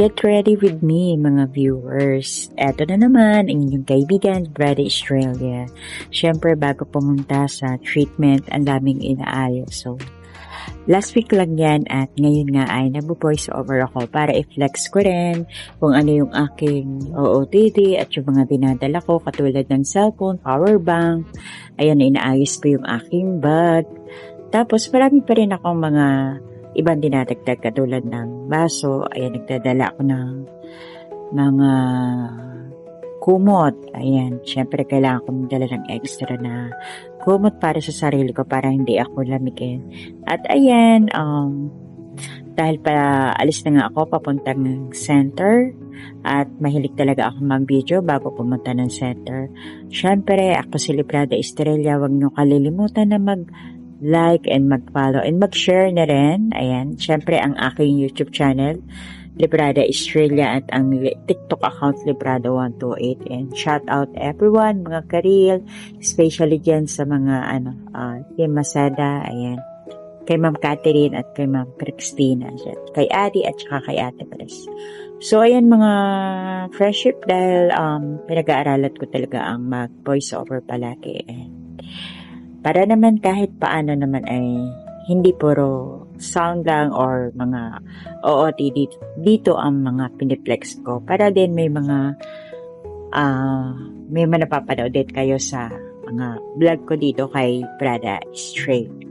Get ready with me, mga viewers. Eto na naman, ang inyong kaibigan, Brady Australia. Siyempre, bago pumunta sa treatment, ang daming inaayos. So, last week lang yan at ngayon nga ay nag-voice over ako para i-flex ko rin kung ano yung aking OOTD at yung mga dinadala ko katulad ng cellphone, power bank. Ayan, inaayos ko yung aking bag. Tapos, marami pa rin akong mga ibang dinadagdag katulad ng baso. Ayan, nagdadala ako ng mga kumot. Ayan, syempre kailangan ko magdala ng extra na kumot para sa sarili ko para hindi ako lamigin. At ayan, dahil pa alis na nga ako papuntang center at mahilig talaga ako mag-video bago pumunta ng center. Syempre, ako si Librada Estrella, huwag niyo kalilimutan na mag-like and mag-follow and mag-share na rin. Ayan, syempre ang aking YouTube channel, Librada Estrella, at ang TikTok account, Librada128. And shout out everyone, mga karil, especially dyan sa mga Team Masada, ayan, kay Ma'am Catherine at kay Ma'am Christina, kay Adi at saka kay Ate Pres. So, ayan mga friendship, dahil pinag-aaralan ko talaga ang mag-voice over palagi. Para naman kahit paano naman ay hindi puro sound lang or mga OOTD dito ang mga piniplex ko. Para din may mga napapanood din kayo sa mga vlog ko dito kay Brada Straight.